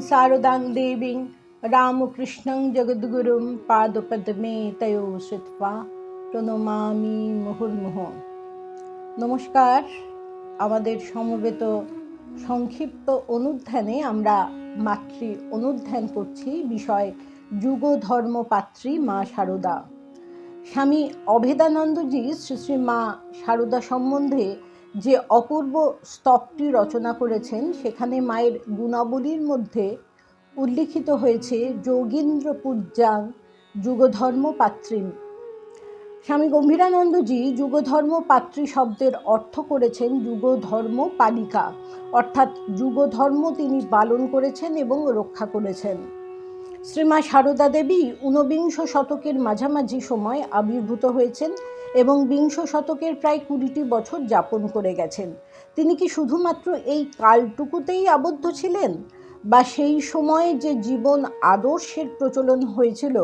शारदां देवीं रामकृष्णं जगद्गुरुं पादपद्मे तयो श्रुत्वा প্রণমামি মুহুর্মুহ। নমস্কার। আমাদের সমবেত সংক্ষিপ্ত অনুধ্যানে আমরা মাতৃ অনুধ্যান করছি। বিষয় যুগ ধর্ম পাত্রী মা শারদা। স্বামী অভেদানন্দজি শ্রী শ্রী মা শারদা সম্বন্ধে যে অপূর্ব স্তবটি রচনা করেছেন, সেখানে মায়ের গুণাবলীর মধ্যে উল্লিখিত হয়েছে যোগীন্দ্র পূজ্যাং যুগধর্ম পাত্রী। স্বামী গম্ভীরানন্দজি যুগধর্ম পাত্রী শব্দের অর্থ করেছেন যুগধর্ম পালিকা, অর্থাৎ যুগধর্ম তিনি পালন করেছেন এবং রক্ষা করেছেন। শ্রীমা শারদা দেবী ঊনবিংশ শতকের মাঝামাঝি সময় আবির্ভূত হয়েছেন এবং বিংশ শতকের প্রায় 20টি বছর যাপন করে গেছেন। তিনি কি শুধুমাত্র এই কালটুকুতেই আবদ্ধ ছিলেন, বা সেই সময়ে যে জীবন আদর্শের প্রচলন হয়েছিল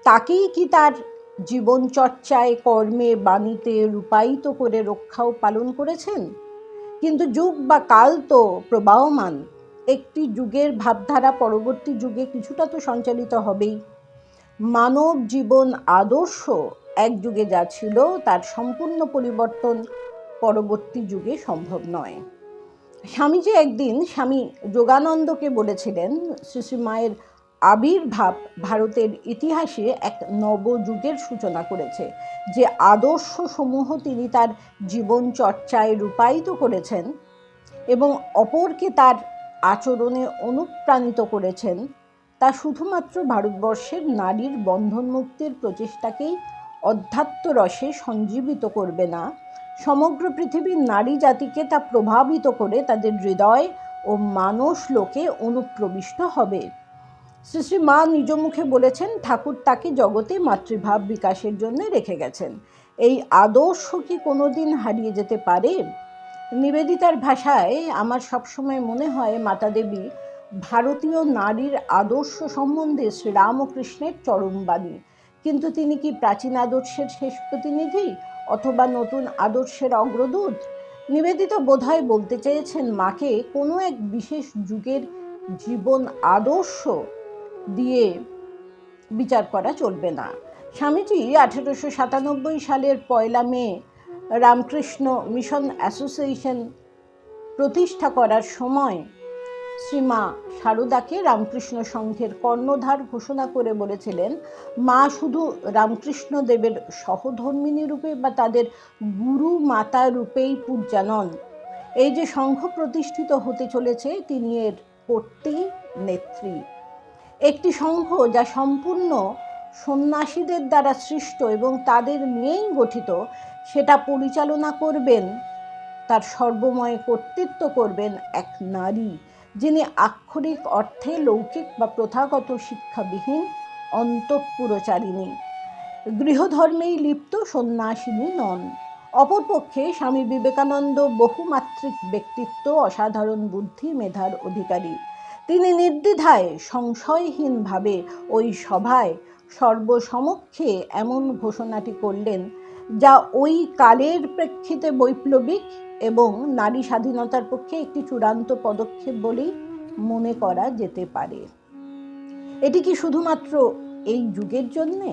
তাকেই কি তার জীবন চর্চায়, কর্মে, বাণীতে রূপায়িত করে রক্ষাও পালন করেছেন? কিন্তু যুগ বা কাল তো প্রবাহমান। একটি যুগের ভাবধারা পরবর্তী যুগে কিছুটা তো সঞ্চালিত হবেই। মানব জীবন আদর্শ এক যুগে যা ছিল তার সম্পূর্ণ পরিবর্তন পরবর্তী যুগে সম্ভব নয়। স্বামীজি একদিন স্বামী যোগানন্দকে বলেছিলেন, শ্রী শ্রী মায়ের আবির্ভাব ভারতের ইতিহাসে এক নবযুগের সূচনা করেছে। যে আদর্শসমূহ তিনি তার জীবন চর্চায় রূপায়িত করেছেন এবং অপরকে তার আচরণে অনুপ্রাণিত করেছেন, তা শুধুমাত্র ভারতবর্ষের নারীর বন্ধন মুক্তির প্রচেষ্টাকেই অধ্যাত্ম রসে সঞ্জীবিত করবে না, সমগ্র পৃথিবীর নারী জাতিকে তা প্রভাবিত করে তাদের হৃদয় ও মানস লোকে অনুপ্রবিষ্ট হবে। শ্রী শ্রী মা নিজ মুখে বলেছেন, ঠাকুর তাকে জগতে মাতৃভাব বিকাশের জন্য রেখে গেছেন। এই আদর্শ কি কোনোদিন হারিয়ে যেতে পারে? নিবেদিতার ভাষায় আমার সবসময় মনে হয় মাতা দেবী ভারতীয় নারীর আদর্শ সম্বন্ধে শ্রীরামকৃষ্ণের চরমবাণী। কিন্তু তিনি কি প্রাচীন আদর্শের শেষ প্রতিনিধি অথবা নতুন আদর্শের অগ্রদূত? নিবেদিতা বোধহয় বলতে চেয়েছেন, মাকে কোনো এক বিশেষ যুগের জীবন আদর্শ দিয়ে বিচার করা চলবে না। স্বামীজি 1897 সালের 1 মে রামকৃষ্ণ মিশন অ্যাসোসিয়েশন প্রতিষ্ঠা করার সময় শ্রীমা শারদাকে রামকৃষ্ণ সংঘের কর্ণধার ঘোষণা করে বলেছিলেন, মা শুধু রামকৃষ্ণ দেবের সহধর্মিনী রূপে বা তাদের গুরু মাতা রূপেই পূজ্যা নন। এই যে সংঘ প্রতিষ্ঠিত হতে চলেছে, তিনি এর কর্ত্রী নেত্রী। একটি সংঘ যা সম্পূর্ণ সন্ন্যাসীদের দ্বারা সৃষ্ট এবং তাদের নিয়েই গঠিত, সেটা পরিচালনা করবেন, তার সর্বময় কর্তৃত্ব করবেন এক নারী, যিনি আক্ষরিক অর্থে লৌকিক বা প্রথাগত শিক্ষাবিহীন অন্তঃপুরচারিণী, গৃহধর্মেই লিপ্ত সন্ন্যাসিনী নন। অপরপক্ষে স্বামী বিবেকানন্দ বহুমাত্রিক ব্যক্তিত্ব, অসাধারণ বুদ্ধি, মেধার অধিকারী। তিনি নির্দ্বিধায় সংশয়হীনভাবে ওই সভায় সর্বসমক্ষে এমন ঘোষণাটি করলেন, যা ওই কালের প্রেক্ষিতে বৈপ্লবিক এবং নারী স্বাধীনতার পক্ষে একটি চূড়ান্ত পদক্ষেপ বলেই মনে করা যেতে পারে। এটি কি শুধুমাত্র এই যুগের জন্যে,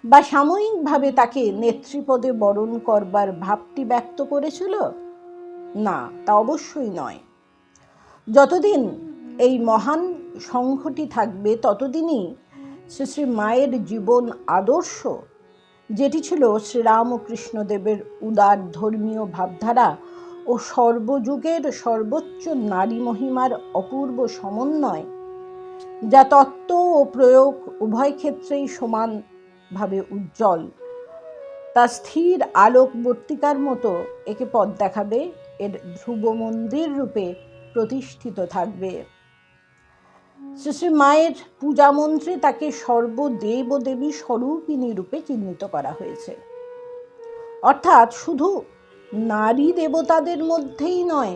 বা সাময়িকভাবে তাকে নেতৃপদে বরণ করবার ভাবটি ব্যক্ত করেছিল? না, তা অবশ্যই নয়। যতদিন এই মহান সংঘটি থাকবে, ততদিনই শ্রী শ্রী মায়ের জীবন আদর্শ, যেটি ছিল শ্রীরামকৃষ্ণদেবের উদার ধর্মীয় ভাবধারা ও সর্বযুগের সর্বোচ্চ নারী মহিমার অপূর্ব সমন্বয়, যা তত্ত্ব ও প্রয়োগ উভয় ক্ষেত্রেই সমানভাবে উজ্জ্বল, তা স্থির আলোকবর্তিকার মতো একে পথ দেখাবে, এর ধ্রুব মন্দির রূপে প্রতিষ্ঠিত থাকবে। শ্রী শ্রী মায়ের পূজা মন্ত্রে তাকে সর্বদেব ও দেবী স্বরূপিণী রূপে চিহ্নিত করা হয়েছে। অর্থাৎ শুধু নারী দেবতাদের মধ্যেই নয়,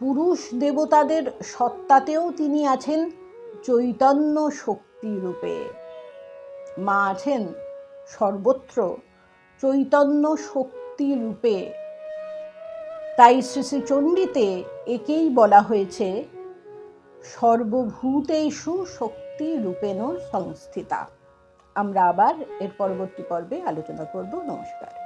পুরুষ দেবতাদের সত্তাতেও তিনি আছেন চৈতন্য শক্তি রূপে। মা আছেন সর্বত্র চৈতন্য শক্তি রূপে। তাই শ্রী শ্রী চণ্ডীতে একেই বলা হয়েছে সর্বভূতেষু শক্তি রূপেণ সংস্থিতা। আমরা আবার এর পরবর্তী পর্বে আলোচনা করব। নমস্কার।